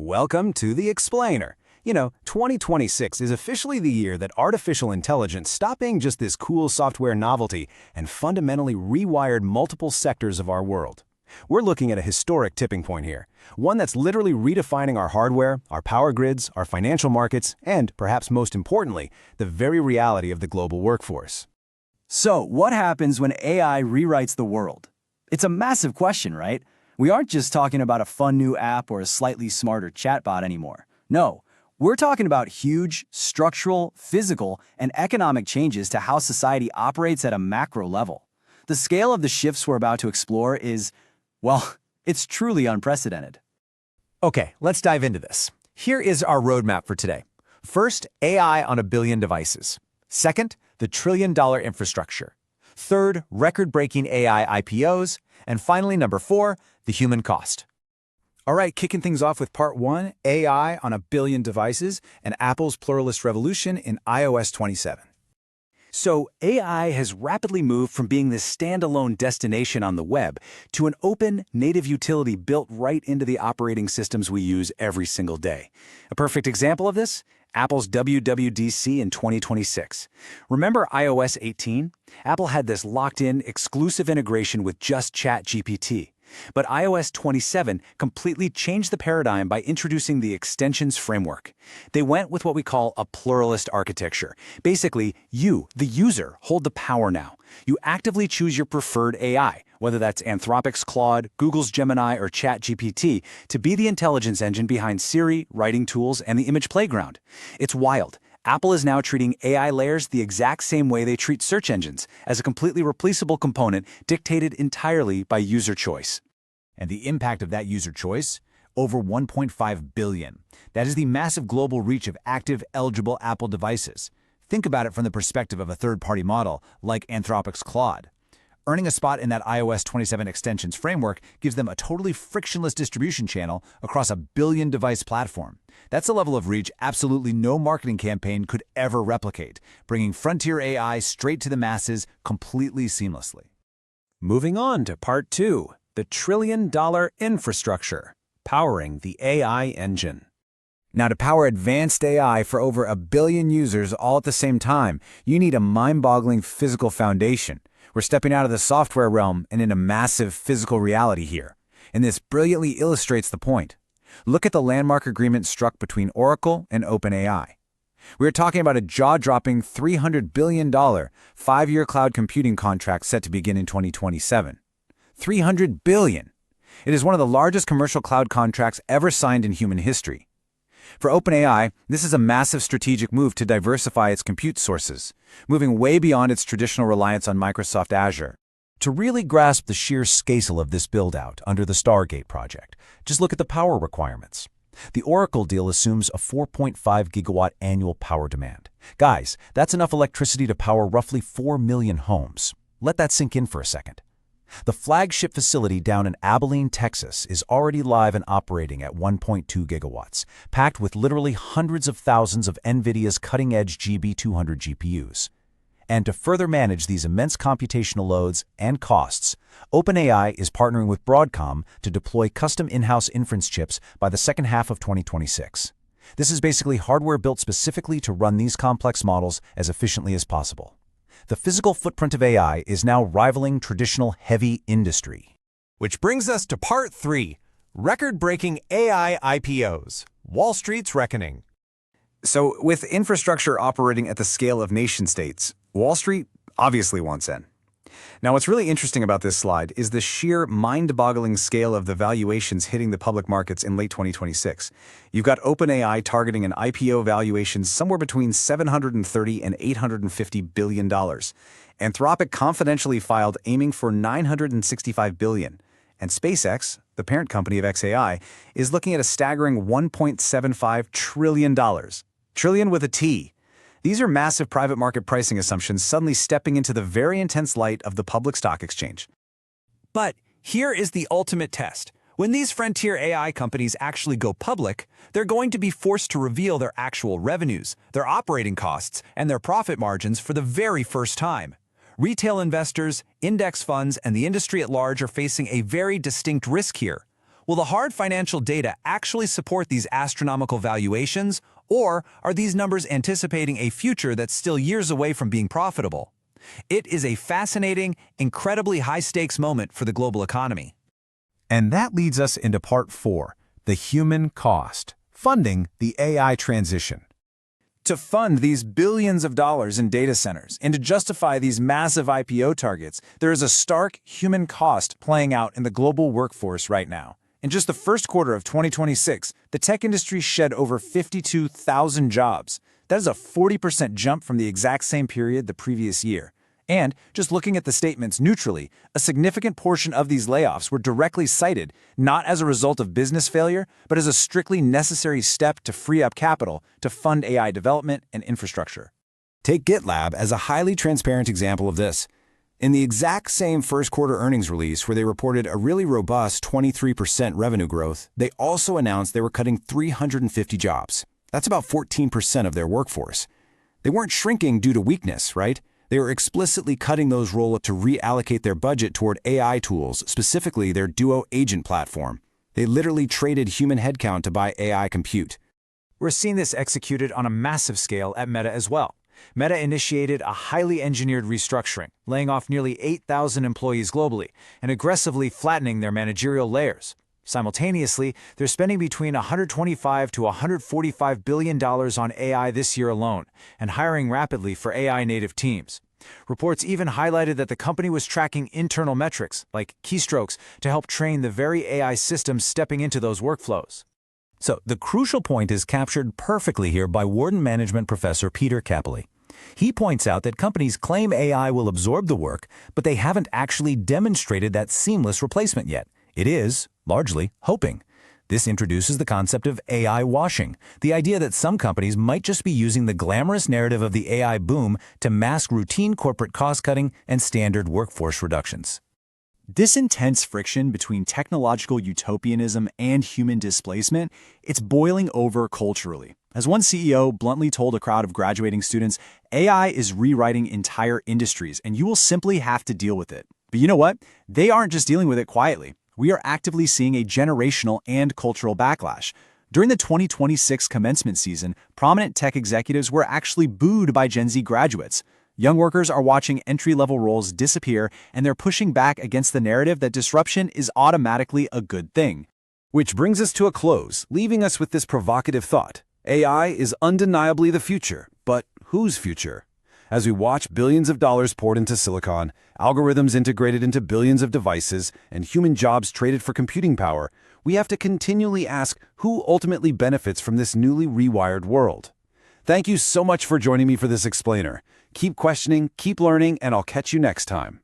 Welcome to the Explainer. 2026 is officially the year that artificial intelligence stopped being just this cool software novelty and fundamentally rewired multiple sectors of our world. We're looking at a historic tipping point here, one that's literally redefining our hardware, our power grids, our financial markets, and, perhaps most importantly, the very reality of the global workforce. So, what happens when AI rewrites the world? It's a massive question, right? We aren't just talking about a fun new app or a slightly smarter chatbot anymore. No, we're talking about huge, structural, physical, and economic changes to how society operates at a macro level. The scale of the shifts we're about to explore is, well, it's truly unprecedented. Okay, let's dive into this. Here is our roadmap for today. First, AI on a billion devices. Second, the trillion-dollar infrastructure. Third, record-breaking AI IPOs. And finally, number 4, the human cost. All right, kicking things off with part 1, AI on a billion devices and Apple's pluralist revolution in iOS 27. So AI has rapidly moved from being this standalone destination on the web to an open, native utility built right into the operating systems we use every single day. A perfect example of this? Apple's WWDC in 2026. Remember iOS 18? Apple had this locked-in, exclusive integration with just ChatGPT. But iOS 27 completely changed the paradigm by introducing the extensions framework. They went with what we call a pluralist architecture. Basically, you, the user, hold the power now. You actively choose your preferred AI, whether that's Anthropic's Claude, Google's Gemini, or ChatGPT, to be the intelligence engine behind Siri, writing tools, and the image playground. It's wild. Apple is now treating AI layers the exact same way they treat search engines, as a completely replaceable component dictated entirely by user choice. And the impact of that user choice? Over 1.5 billion. That is the massive global reach of active, eligible Apple devices. Think about it from the perspective of a third-party model, like Anthropic's Claude. Earning a spot in that iOS 27 extensions framework gives them a totally frictionless distribution channel across a billion-device platform. That's a level of reach absolutely no marketing campaign could ever replicate, bringing frontier AI straight to the masses completely seamlessly. Moving on to part 2, the trillion-dollar infrastructure, powering the AI engine. Now, to power advanced AI for over 1 billion users all at the same time, you need a mind-boggling physical foundation. We're stepping out of the software realm and into massive physical reality here. And this brilliantly illustrates the point. Look at the landmark agreement struck between Oracle and OpenAI. We're talking about a jaw-dropping $300 billion 5-year cloud computing contract set to begin in 2027. $300 billion! It is one of the largest commercial cloud contracts ever signed in human history. For OpenAI, this is a massive strategic move to diversify its compute sources, moving way beyond its traditional reliance on Microsoft Azure. To really grasp the sheer scale of this build-out under the Stargate project, just look at the power requirements. The Oracle deal assumes a 4.5 gigawatt annual power demand. Guys, that's enough electricity to power roughly 4 million homes. Let that sink in for a second. The flagship facility down in Abilene, Texas, is already live and operating at 1.2 gigawatts, packed with literally hundreds of thousands of NVIDIA's cutting-edge GB200 GPUs. And to further manage these immense computational loads and costs, OpenAI is partnering with Broadcom to deploy custom in-house inference chips by the second half of 2026. This is basically hardware built specifically to run these complex models as efficiently as possible. The physical footprint of AI is now rivaling traditional heavy industry. Which brings us to part 3, record-breaking AI IPOs, Wall Street's reckoning. So, with infrastructure operating at the scale of nation-states, Wall Street obviously wants in. Now, what's really interesting about this slide is the sheer mind-boggling scale of the valuations hitting the public markets in late 2026. You've got OpenAI targeting an IPO valuation somewhere between $730 and $850 billion. Anthropic confidentially filed aiming for $965 billion. And SpaceX, the parent company of xAI, is looking at a staggering $1.75 trillion. Trillion with a T. These are massive private market pricing assumptions suddenly stepping into the very intense light of the public stock exchange. But here is the ultimate test. When these frontier AI companies actually go public, they're going to be forced to reveal their actual revenues, their operating costs, and their profit margins for the very first time. Retail investors, index funds, and the industry at large are facing a very distinct risk here. Will the hard financial data actually support these astronomical valuations, or are these numbers anticipating a future that's still years away from being profitable? It is a fascinating, incredibly high-stakes moment for the global economy. And that leads us into part 4, the human cost, funding the AI transition. To fund these billions of dollars in data centers and to justify these massive IPO targets, there is a stark human cost playing out in the global workforce right now. In just the first quarter of 2026, the tech industry shed over 52,000 jobs. That is a 40% jump from the exact same period the previous year. And, just looking at the statements neutrally, a significant portion of these layoffs were directly cited not as a result of business failure, but as a strictly necessary step to free up capital to fund AI development and infrastructure. Take GitLab as a highly transparent example of this. In the exact same first quarter earnings release where they reported a really robust 23% revenue growth, they also announced they were cutting 350 jobs. That's about 14% of their workforce. They weren't shrinking due to weakness, right? They were explicitly cutting those roles to reallocate their budget toward AI tools, specifically their Duo agent platform. They literally traded human headcount to buy AI compute. We're seeing this executed on a massive scale at Meta as well. Meta initiated a highly engineered restructuring, laying off nearly 8,000 employees globally and aggressively flattening their managerial layers. Simultaneously, they're spending between $125 to $145 billion on AI this year alone and hiring rapidly for AI-native teams. Reports even highlighted that the company was tracking internal metrics, like keystrokes, to help train the very AI systems stepping into those workflows. So, the crucial point is captured perfectly here by Wharton Management Professor Peter Capelli. He points out that companies claim AI will absorb the work, but they haven't actually demonstrated that seamless replacement yet. It is, largely, hoping. This introduces the concept of AI washing, the idea that some companies might just be using the glamorous narrative of the AI boom to mask routine corporate cost-cutting and standard workforce reductions. This intense friction between technological utopianism and human displacement, it's boiling over culturally. As one CEO bluntly told a crowd of graduating students, AI is rewriting entire industries, and you will simply have to deal with it. But you know what? They aren't just dealing with it quietly. We are actively seeing a generational and cultural backlash. During the 2026 commencement season, prominent tech executives were actually booed by Gen Z graduates. Young workers are watching entry-level roles disappear, and they're pushing back against the narrative that disruption is automatically a good thing. Which brings us to a close, leaving us with this provocative thought. AI is undeniably the future, but whose future? As we watch billions of dollars poured into silicon, algorithms integrated into billions of devices, and human jobs traded for computing power, we have to continually ask who ultimately benefits from this newly rewired world. Thank you so much for joining me for this explainer. Keep questioning, keep learning, and I'll catch you next time.